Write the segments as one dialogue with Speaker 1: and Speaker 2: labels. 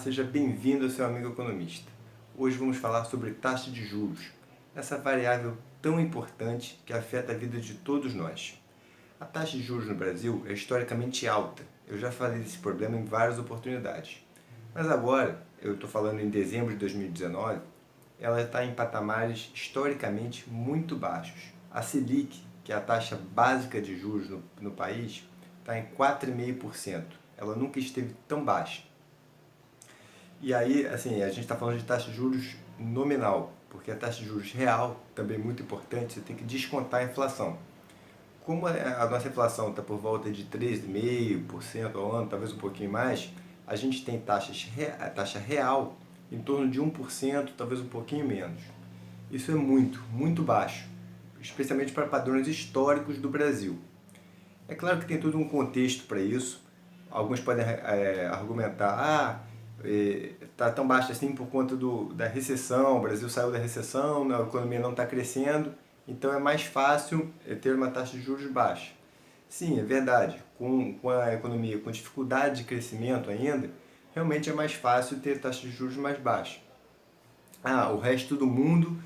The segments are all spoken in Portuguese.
Speaker 1: seja bem-vindo ao seu amigo economista. Hoje vamos falar sobre taxa de juros, essa variável tão importante que afeta a vida de todos nós. A taxa de juros no Brasil é historicamente alta, eu já falei desse problema em várias oportunidades. Mas agora, eu estou falando em dezembro de 2019, ela está em patamares historicamente muito baixos. A Selic, que é a taxa básica de juros no país, está em 4,5%. Ela nunca esteve tão baixa. E aí, assim, a gente está falando de taxa de juros nominal, porque a taxa de juros real, também muito importante, você tem que descontar a inflação. Como a nossa inflação está por volta de 3,5% ao ano, talvez um pouquinho mais, a gente tem a taxa real em torno de 1%, talvez um pouquinho menos. Isso é muito baixo, especialmente para padrões históricos do Brasil. É claro que tem todo um contexto para isso. Alguns podem argumentar, está tão baixo assim por conta da recessão, o Brasil saiu da recessão, a economia não está crescendo, então é mais fácil ter uma taxa de juros baixa. Sim, é verdade, com a economia com dificuldade de crescimento ainda, realmente é mais fácil ter taxa de juros mais baixa. O resto do mundo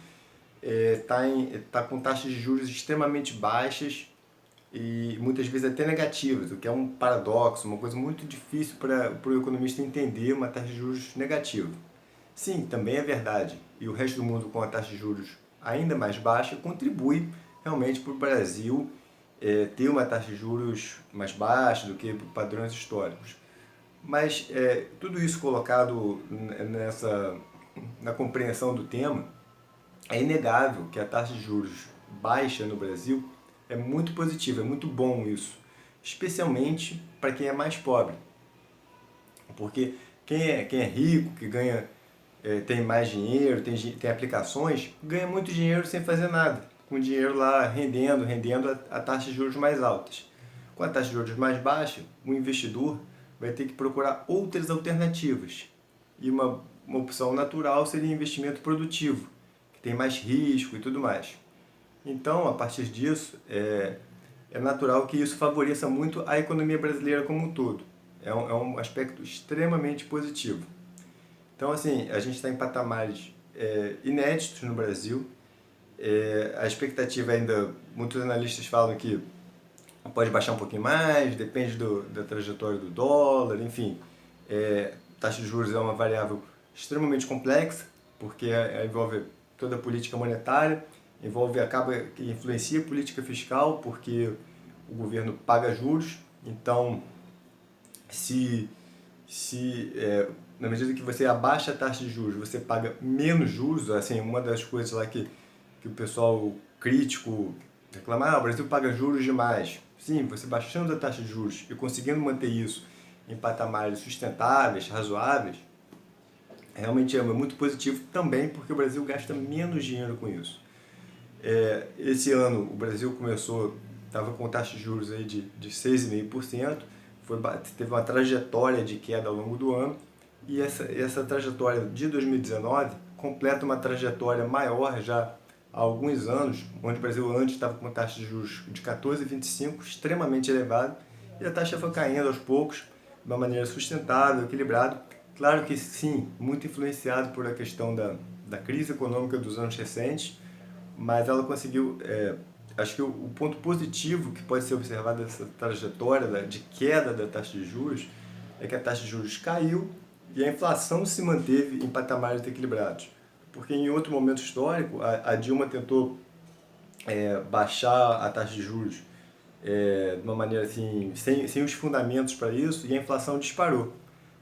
Speaker 1: está com taxas de juros extremamente baixas, e muitas vezes até negativas, o que é um paradoxo, uma coisa muito difícil para o economista entender uma taxa de juros negativa. Sim, também é verdade, e o resto do mundo com a taxa de juros ainda mais baixa contribui realmente para o Brasil ter uma taxa de juros mais baixa do que padrões históricos. Mas tudo isso colocado na compreensão do tema, é inegável que a taxa de juros baixa no Brasil é muito positivo, é muito bom isso, especialmente para quem é mais pobre. Porque quem é rico, que tem mais dinheiro, tem aplicações, ganha muito dinheiro sem fazer nada, com dinheiro lá rendendo a taxas de juros mais altas. Com a taxa de juros mais baixa, o investidor vai ter que procurar outras alternativas. E uma opção natural seria investimento produtivo, que tem mais risco e tudo mais. Então, a partir disso, é natural que isso favoreça muito a economia brasileira como um todo. É um aspecto extremamente positivo. Então, assim, a gente está em patamares inéditos no Brasil. A expectativa ainda, muitos analistas falam que pode baixar um pouquinho mais, depende da trajetória do dólar, enfim. Taxa de juros é uma variável extremamente complexa, porque envolve toda a política monetária, acaba que influencia a política fiscal, porque o governo paga juros. Então, na medida que você abaixa a taxa de juros, você paga menos juros. Assim, uma das coisas lá que o pessoal crítico reclama, o Brasil paga juros demais. Sim, você baixando a taxa de juros e conseguindo manter isso em patamares sustentáveis, razoáveis, realmente é muito positivo também, porque o Brasil gasta menos dinheiro com isso. Esse ano o Brasil estava com taxa de juros aí de 6,5%, teve uma trajetória de queda ao longo do ano, e essa trajetória de 2019 completa uma trajetória maior já há alguns anos, onde o Brasil antes estava com taxa de juros de 14,25%, extremamente elevada, e a taxa foi caindo aos poucos, de uma maneira sustentável, equilibrada. Claro que sim, muito influenciado por a questão da crise econômica dos anos recentes, mas ela conseguiu, acho que o ponto positivo que pode ser observado dessa trajetória de queda da taxa de juros é que a taxa de juros caiu e a inflação se manteve em patamares equilibrados. Porque em outro momento histórico, a Dilma tentou baixar a taxa de juros de uma maneira assim, sem os fundamentos para isso, e a inflação disparou.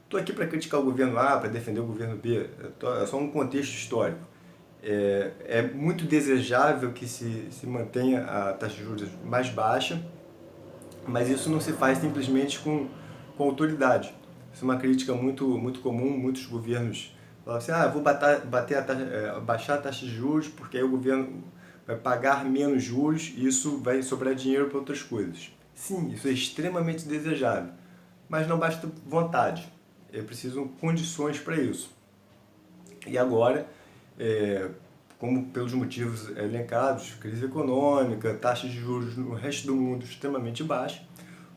Speaker 1: Estou aqui para criticar o governo A, para defender o governo B, é só um contexto histórico. É muito desejável que se mantenha a taxa de juros mais baixa, mas isso não se faz simplesmente com autoridade. Isso é uma crítica muito comum. Muitos governos falam assim, vou baixar a taxa de juros porque aí o governo vai pagar menos juros e isso vai sobrar dinheiro para outras coisas. Sim, isso é extremamente desejável, mas não basta vontade, é preciso condições para isso. E agora, como pelos motivos elencados, crise econômica, taxas de juros no resto do mundo extremamente baixa,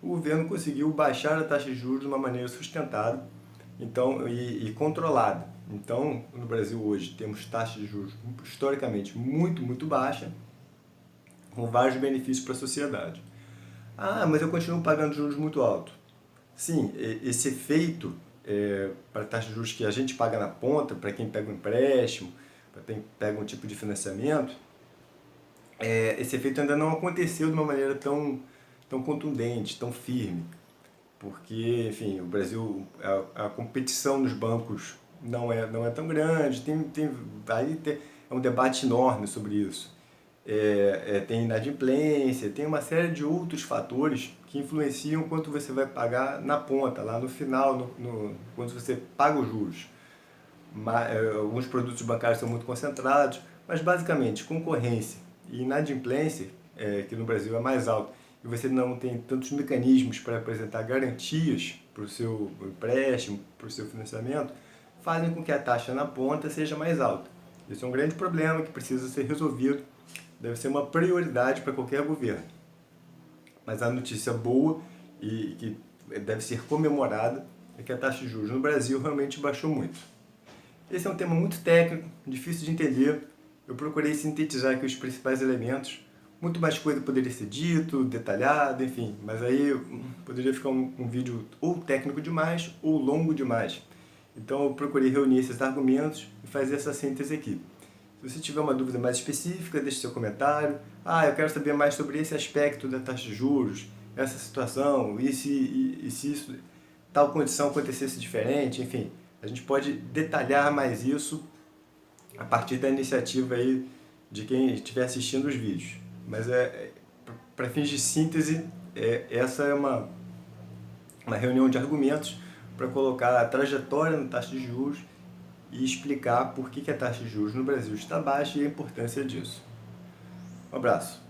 Speaker 1: o governo conseguiu baixar a taxa de juros de uma maneira sustentada então, e controlada. Então, no Brasil hoje temos taxas de juros historicamente muito baixa, com vários benefícios para a sociedade. Ah, mas eu continuo pagando juros muito altos. Sim, esse efeito para a taxa de juros que a gente paga na ponta, para quem pega um empréstimo, para quem pega um tipo de financiamento, esse efeito ainda não aconteceu de uma maneira tão contundente, tão firme. Porque, enfim, o Brasil, a competição nos bancos não é tão grande, é um debate enorme sobre isso. Tem inadimplência, tem uma série de outros fatores que influenciam quanto você vai pagar na ponta, lá no final, quando você paga os juros. Alguns produtos bancários são muito concentrados, mas basicamente concorrência e inadimplência, que no Brasil é mais alta, e você não tem tantos mecanismos para apresentar garantias para o seu empréstimo, para o seu financiamento, fazem com que a taxa na ponta seja mais alta. Isso é um grande problema que precisa ser resolvido, deve ser uma prioridade para qualquer governo. Mas a notícia boa e que deve ser comemorada é que a taxa de juros no Brasil realmente baixou muito. Esse é um tema muito técnico, difícil de entender. Eu procurei sintetizar aqui os principais elementos. Muito mais coisa poderia ser dito, detalhado, enfim. Mas aí poderia ficar um vídeo ou técnico demais ou longo demais. Então eu procurei reunir esses argumentos e fazer essa síntese aqui. Se você tiver uma dúvida mais específica, deixe seu comentário. Ah, eu quero saber mais sobre esse aspecto da taxa de juros, essa situação, e se isso, tal condição acontecesse diferente, enfim. A gente pode detalhar mais isso a partir da iniciativa aí de quem estiver assistindo os vídeos. Mas para fins de síntese, essa é uma reunião de argumentos para colocar a trajetória na taxa de juros e explicar por que a taxa de juros no Brasil está baixa e a importância disso. Um abraço.